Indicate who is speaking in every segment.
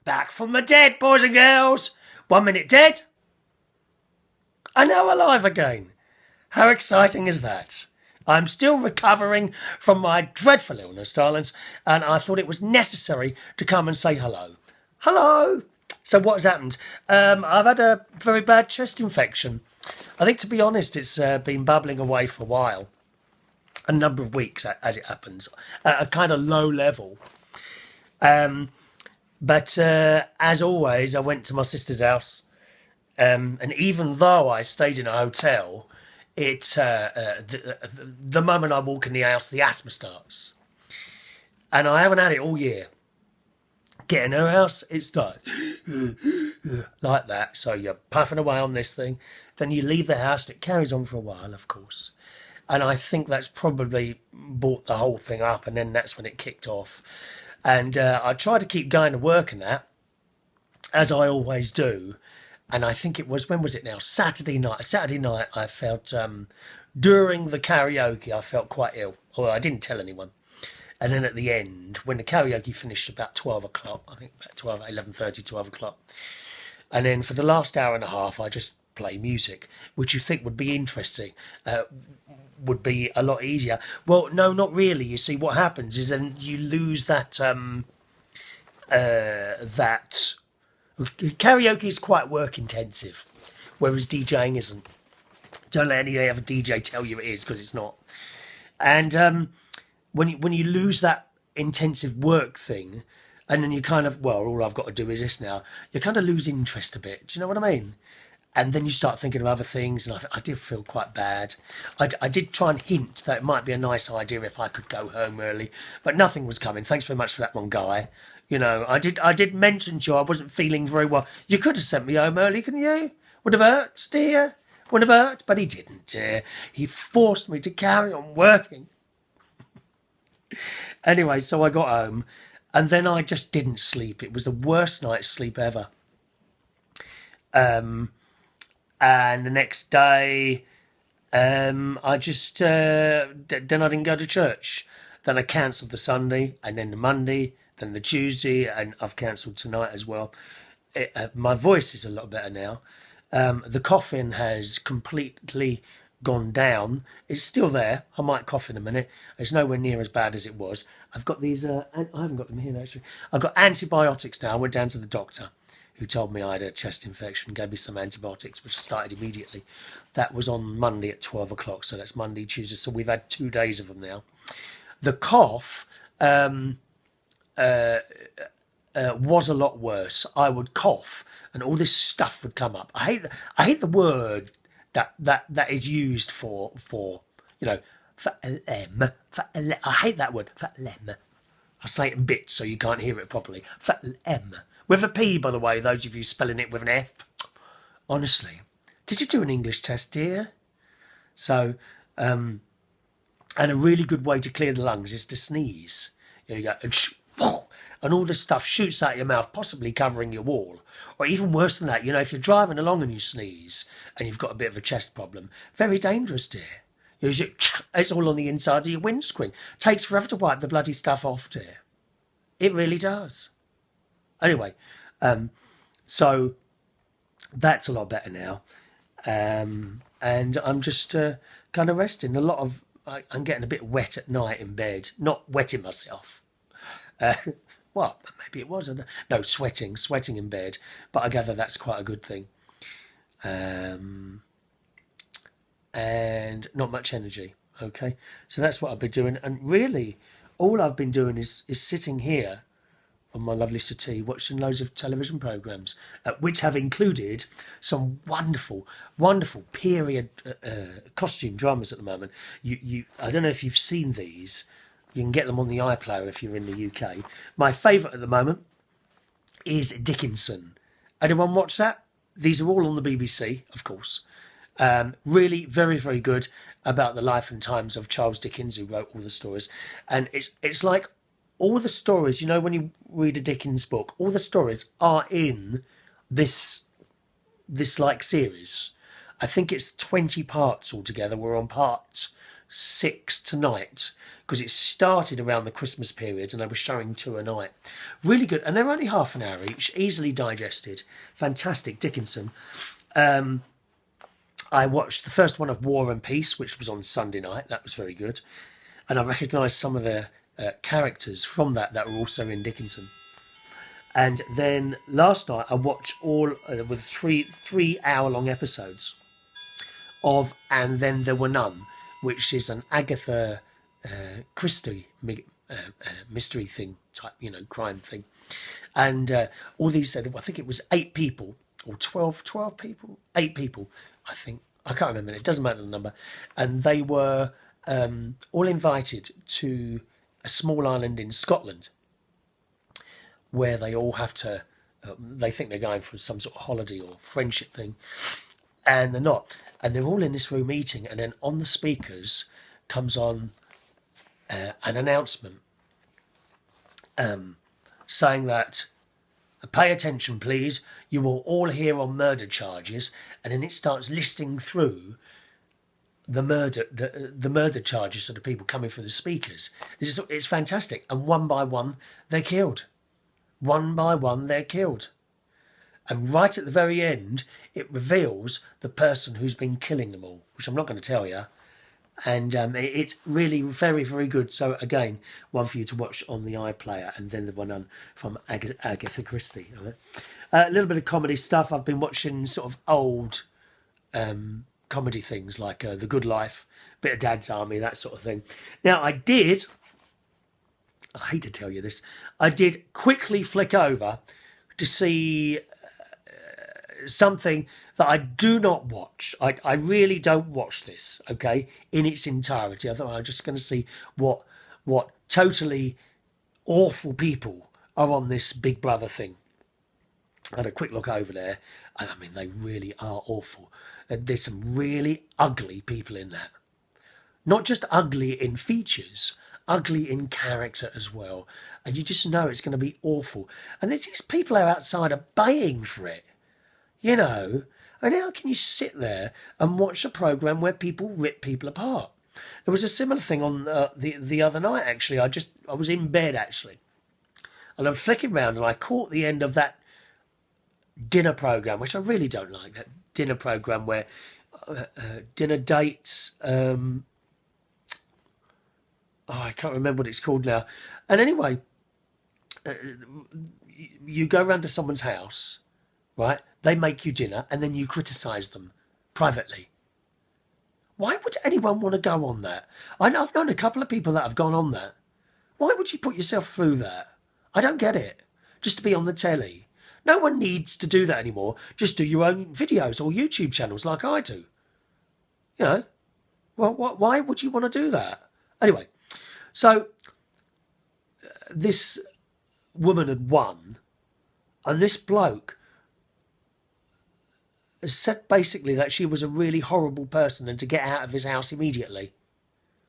Speaker 1: Back from the dead, boys and girls. 1 minute dead, and now alive again. How exciting is that? I'm still recovering from my dreadful illness, darlings, and I thought it was necessary to come and say hello. Hello! So what has happened? I've had a very bad chest infection. I think, to be honest, it's been bubbling away for a while. A number of weeks, as it happens, at a kind of low level. But as always, I went to my sister's house, and even though I stayed in a hotel, the moment I walk in the house, the asthma starts, and I haven't had it all year. Get in her house, it starts like that. So you're puffing away on this thing, then you leave the house, and it carries on for a while, of course. And I think that's probably brought the whole thing up, and then that's when it kicked off. And I tried to keep going to work and that, as I always do. And I think it was, when was it now? Saturday night. Saturday night, I felt, during the karaoke, I felt quite ill. Well, I didn't tell anyone. And then at the end, when the karaoke finished about 12 o'clock, I think about 11:30, 12 o'clock. And then for the last hour and a half, I just play music, which you think would be interesting, would be a lot easier. Well, no, not really. You see, what happens is then you lose that, that karaoke is quite work intensive, whereas DJing isn't. Don't let any other DJ tell you it is, because it's not. And when you lose that intensive work thing, and then you kind of, well, all I've got to do is this now, you kind of lose interest a bit. Do you know what I mean? And then you start thinking of other things, and I did feel quite bad. I did try and hint that it might be a nice idea if I could go home early, but nothing was coming. Thanks very much for that one, Guy. You know, I did mention to you I wasn't feeling very well. You could have sent me home early, couldn't you? Would have hurt, dear. Would have hurt, but he didn't, dear. He forced me to carry on working. Anyway, so I got home, and then I just didn't sleep. It was the worst night's sleep ever. And the next day, I just then I didn't go to church. Then I cancelled the Sunday, and then the Monday, then the Tuesday, and I've cancelled tonight as well. My voice is a lot better now. The coughing has completely gone down. It's still there. I might cough in a minute. It's nowhere near as bad as it was. I've got these. I haven't got them here actually. I've got antibiotics now. I went down to the doctor, who told me I had a chest infection, gave me some antibiotics, which I started immediately. That was on Monday at 12 o'clock, so that's Monday, Tuesday. So we've had 2 days of them now. The cough was a lot worse. I would cough, and all this stuff would come up. I hate the word that is used for you know, phlegm. I hate that word, phlegm. I say it in bits so you can't hear it properly. Phlegm. With a P, by the way, those of you spelling it with an F. Honestly. Did you do an English test, dear? So, and a really good way to clear the lungs is to sneeze. You go, and all the stuff shoots out your mouth, possibly covering your wall. Or even worse than that, you know, if you're driving along and you sneeze and you've got a bit of a chest problem, very dangerous, dear. It's all on the inside of your windscreen. Takes forever to wipe the bloody stuff off, dear. It really does. Anyway, so that's a lot better now. And I'm just kind of resting. I'm getting a bit wet at night in bed. Not wetting myself. Well, maybe it was. No, sweating in bed. But I gather that's quite a good thing. And not much energy. Okay, so that's what I've been doing. And really, all I've been doing is sitting here on my lovely settee, watching loads of television programmes, which have included some wonderful, wonderful period costume dramas at the moment. I don't know if you've seen these. You can get them on the iPlayer if you're in the UK. My favourite at the moment is Dickinson. Anyone watch that? These are all on the BBC, of course. Really very, very good about the life and times of Charles Dickens, who wrote all the stories. And it's like all the stories, you know, when you read a Dickens book, all the stories are in this like series. I think it's 20 parts altogether. We're on part 6 tonight, because it started around the Christmas period and they were showing 2 a night. Really good. And they're only half an hour each, easily digested. Fantastic. Dickinson. I watched the first one of War and Peace, which was on Sunday night. That was very good. And I recognised some of the characters from that were also in Dickinson. And then last night I watched all with three hour-long episodes of And Then There Were None, which is an Agatha Christie mystery thing type, crime thing. And all these, I think it was 8 people or 12 people, 8 people, I think. I can't remember. It doesn't matter the number. And they were all invited to a small island in Scotland where they all have to, they think they're going for some sort of holiday or friendship thing, and they're not. And they're all in this room eating, and then on the speakers comes on an announcement saying that, pay attention please, you will all hear on murder charges, and then it starts listing through the murder charges of the people coming through the speakers. It's fantastic. And one by one, they're killed. One by one, they're killed. And right at the very end, it reveals the person who's been killing them all, which I'm not going to tell you. And it's really very, very good. So again, one for you to watch on the iPlayer, and then the one on from Agatha Christie. A little bit of comedy stuff. I've been watching sort of old comedy things like The Good Life, bit of Dad's Army, that sort of thing. Now, I hate to tell you this, I did quickly flick over to see something that I do not watch. I really don't watch this, okay, in its entirety. I thought I'm just going to see what totally awful people are on this Big Brother thing. I had a quick look over there, and I mean, they really are awful. There's some really ugly people in that. Not just ugly in features, ugly in character as well. And you just know it's going to be awful. And there's these people are outside are baying for it. And how can you sit there and watch a programme where people rip people apart? There was a similar thing on the other night, actually. I was in bed, actually. And I'm flicking around and I caught the end of that dinner programme, which I really don't like, that dinner programme where dinner dates... I can't remember what it's called now. And anyway, you go round to someone's house, right? They make you dinner and then you criticise them privately. Why would anyone want to go on that? I've known a couple of people that have gone on that. Why would you put yourself through that? I don't get it. Just to be on the telly. No one needs to do that anymore. Just do your own videos or YouTube channels like I do. Well, why would you want to do that? Anyway. So, this woman had won, and this bloke said basically that she was a really horrible person and to get out of his house immediately.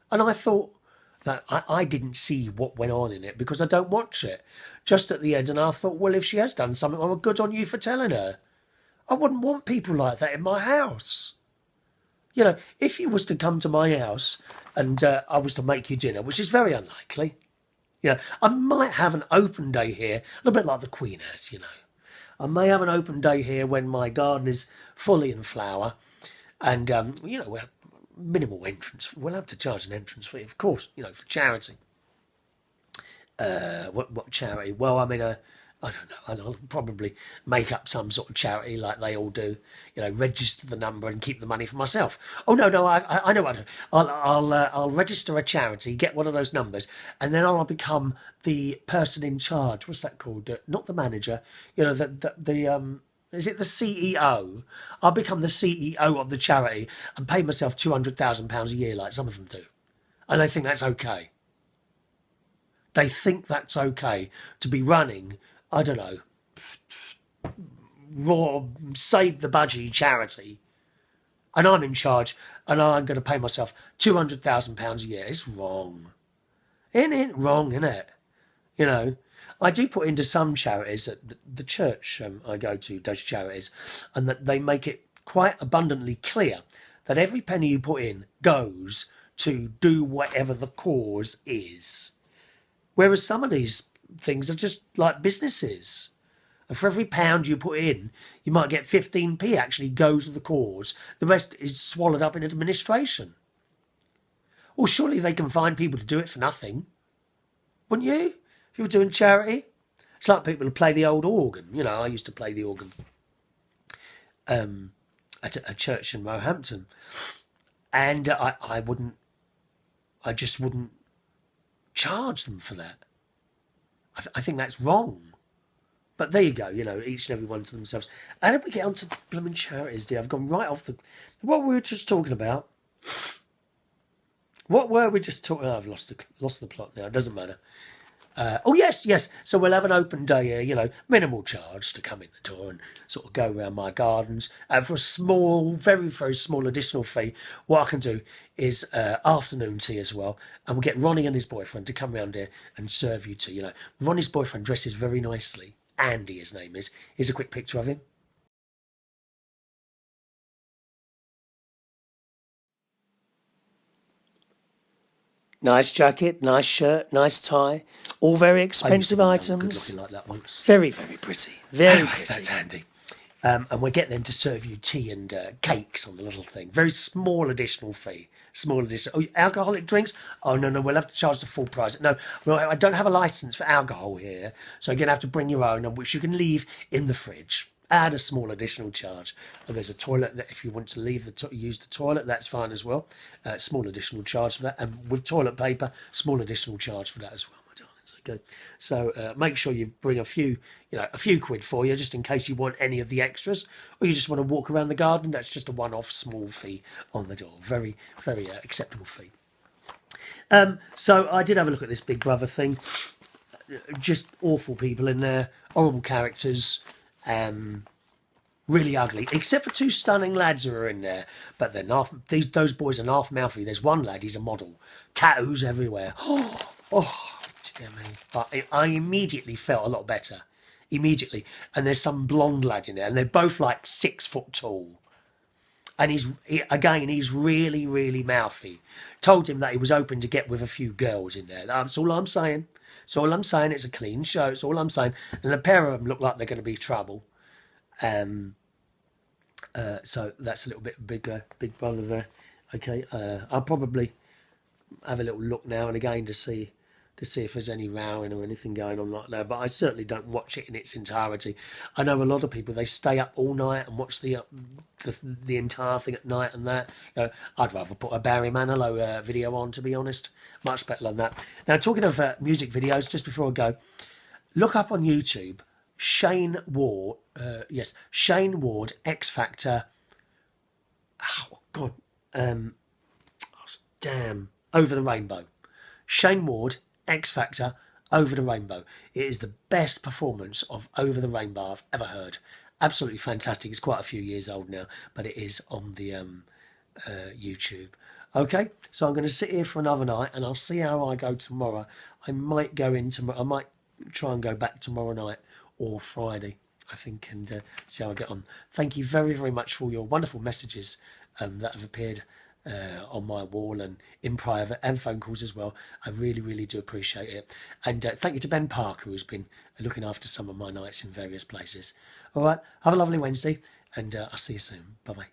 Speaker 1: And I thought that I didn't see what went on in it because I don't watch it. Just at the end, and I thought, well, if she has done something, well, good on you for telling her. I wouldn't want people like that in my house. If you was to come to my house and I was to make you dinner, which is very unlikely, I might have an open day here, a little bit like the Queen has, I may have an open day here when my garden is fully in flower and, we'll have minimal entrance. We'll have to charge an entrance fee, of course, for charity. What charity? Well, I mean, I don't know. I'll probably make up some sort of charity like they all do. Register the number and keep the money for myself. Oh no, I know what to do. I'll register a charity, get one of those numbers, and then I'll become the person in charge. What's that called? Not the manager. Is it the CEO? I'll become the CEO of the charity and pay myself £200,000 a year, like some of them do, and they think that's okay. They think that's okay to be running, I don't know, raw Save the Budgie charity, and I'm in charge, and I'm going to pay myself £200,000 a year. It's wrong. Isn't it wrong, isn't it? I do put into some charities, that the church I go to does charities, and that they make it quite abundantly clear that every penny you put in goes to do whatever the cause is. Whereas some of these things are just like businesses. And for every pound you put in, you might get 15p actually goes to the cause. The rest is swallowed up in administration. Well, surely they can find people to do it for nothing. Wouldn't you? If you were doing charity? It's like people who play the old organ. You know, I used to play the organ at a church in Roehampton. And I just wouldn't charge them for that. I think that's wrong. But there you go, you know, each and every one to themselves. How did we get onto blooming charities, dear? I've gone right off the... What were we just talking about? What were we just talking... Oh, I've lost the plot now. It doesn't matter. Oh, yes. So we'll have an open day here, you know, minimal charge to come in the door and sort of go around my gardens. For a small, very, very small additional fee, what I can do is afternoon tea as well. And we'll get Ronnie and his boyfriend to come round here and serve you tea. You know, Ronnie's boyfriend dresses very nicely. Andy, his name is. Here's a quick picture of him. Nice jacket, nice shirt, nice tie. All very expensive items. Good looking like that once. Very, very pretty. Very pretty. That's handy. And we'll get them to serve you tea and cakes on the little thing. Very small additional fee. Small additional. Oh, alcoholic drinks? Oh, no, we'll have to charge the full price. No, I don't have a licence for alcohol here. So you're going to have to bring your own, which you can leave in the fridge. Add a small additional charge. And there's a toilet that if you want to leave use the toilet, that's fine as well. Small additional charge for that. And with toilet paper, small additional charge for that as well, my darlings. Okay. So make sure you bring a few quid for you, just in case you want any of the extras, or you just want to walk around the garden. That's just a one-off small fee on the door. Very, very acceptable fee. So I did have a look at this Big Brother thing. Just awful people in there, horrible characters. Really ugly, except for two stunning lads who are in there. But they're not. Those boys are half mouthy. There's one lad, he's a model, tattoos everywhere. Oh, dear me! But I immediately felt a lot better. Immediately, and there's some blonde lad in there, and they're both like 6 foot tall. And he's really, really mouthy. Told him that he was open to get with a few girls in there. That's all I'm saying. It's all I'm saying. It's a clean show. It's all I'm saying. And the pair of them look like they're going to be trouble. So that's a little bit Big Brother there. Okay. I'll probably have a little look now and again to see if there's any rowing or anything going on like that. But I certainly don't watch it in its entirety. I know a lot of people, they stay up all night and watch the entire thing at night and that. You know, I'd rather put a Barry Manilow video on, to be honest. Much better than that. Now, talking of music videos, just before I go, look up on YouTube Shane Ward. Shane Ward, X Factor. Oh, God. Damn. Over the Rainbow. Shane Ward, X Factor, Over the Rainbow. It is the best performance of Over the Rainbow I've ever heard. Absolutely fantastic. It's quite a few years old now, but it is on the YouTube. Okay, so I'm going to sit here for another night, and I'll see how I go tomorrow. I might try and go back tomorrow night or Friday, I think, and see how I get on. Thank you very, very much for your wonderful messages that have appeared on my wall and in private, and phone calls as well. I really, really do appreciate it. And thank you to Ben Parker, who's been looking after some of my nights in various places. All right, have a lovely Wednesday, and I'll see you soon. Bye-bye.